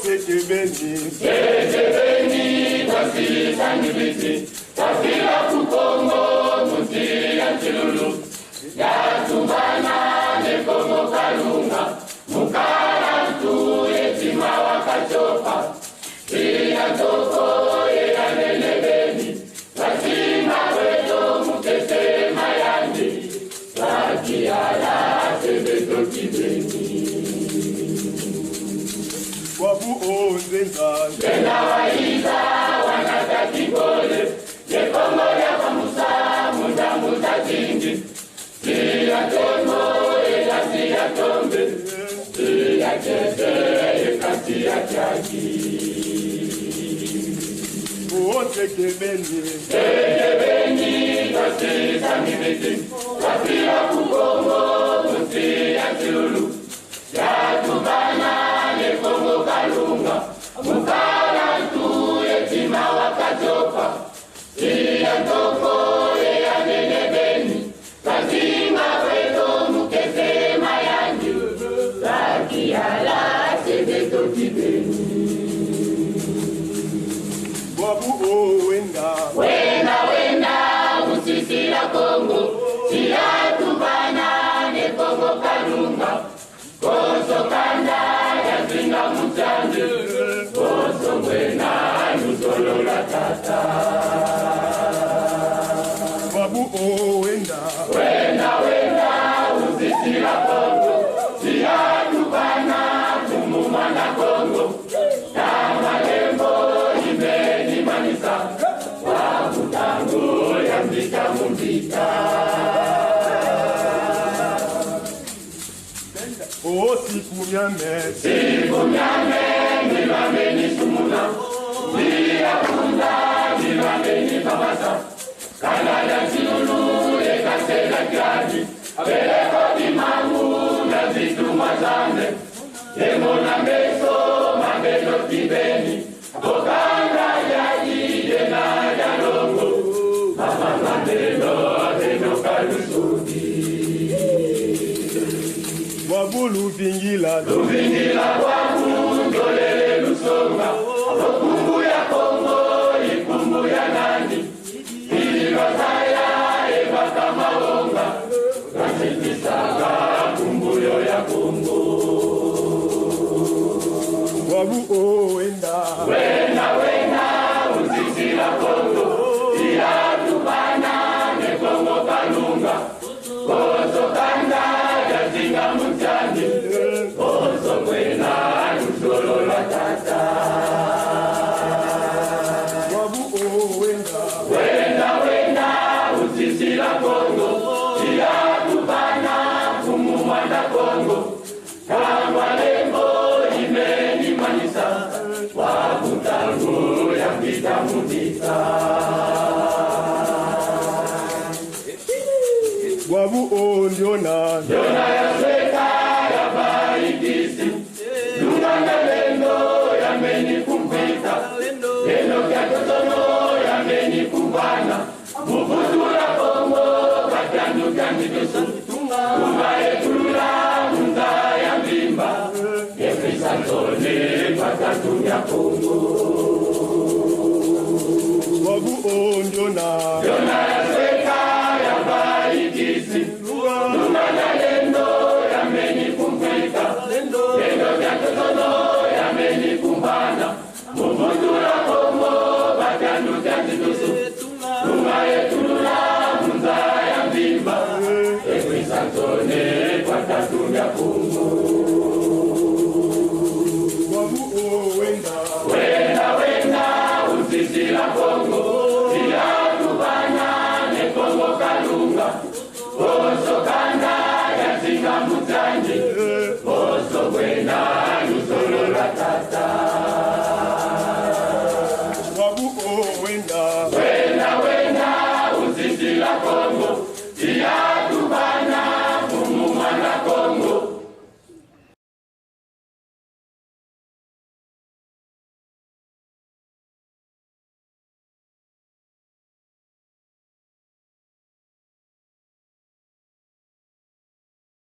Tejebeni, Kwasi Sangibiti, Kwasila Kukongo, Muti Anchilulu, Yatubana, Nekomo Kalunga, Mukarantu, Yetima Wakachopa, Tia Toko, Yeganelebeni, Kwasima Weto, Mukete Mayandi, Wakiala, Sebeto Kibeni. Wabu onzenza Tena waiza wanatakibole Yekongo ya kamusa muda jingi Siya tono ila siya tombe Siya chete eka siya chaki Tejebeni Kwasi Sangibiti Kwasila Kukongo Muti Anchilulu Yatubana Nekomo Kalunga Mukarantu Yetima Wakachopa Tia Toko Yeganelebeni Kazima Weto Mukete Mayandi Wakiala Sebeto Kibeni Wabu owenda Wenda Musisila Kongo Yatubana Nekomo Kalunga Koso kanda ya zinga mutande Koso mwena nusolo la tata Wabu owenda Wenda Uzisila Kongo Siyatubana Tumumana Kongo Kama lembo Imeni manisa Wakutango ya mbika mumbika siku nyame Nilambeni sumuna Lia kunda Nilambeni babasa Kala ya chilulu Ekasela kiaji Peleko dimangu Na zitu mazande Yemona meso Mabelo kibeni Kokanda ya jidena ya longo Mama mabelo Adeno kalusudi Wabulu vingila wabu ndolele lusonga Okumbu ya Kongo, ikumbu ya nani Ilibasaya, ebaka maonga Kasitisaga, kumbuyo ya Kongo Wabu owenda Uzisila Kongo Iyatubana, Nekomo Kalunga Koso kanda, yazinga mutani Koso mwena, nusolo la tata Wabu owenda Uzisila Kongo Iyatubana, kumumanda Kongo Kama lembo, imeni manisa Wakutangu, yambita mutisa Wabu ondiona Jona ya sweka ya barikisi Nunganga lendo ya meni kumpita Lendo kia totono ya meni kumbana Mufutula Kongo Katandu kandidosu Tunga etula Munga ya mbimba Efrisa tone Katandu ya Kongo Wabu ondiona Jona ya sweka ya barikisi Nunganga lendo ya meni kumpita Lendo kia totono ya meni kumbana Mufutula Kongo Katandu kandidosu Tunga etula Munga ya mbimba Efrisa tone Katandu ya Kongo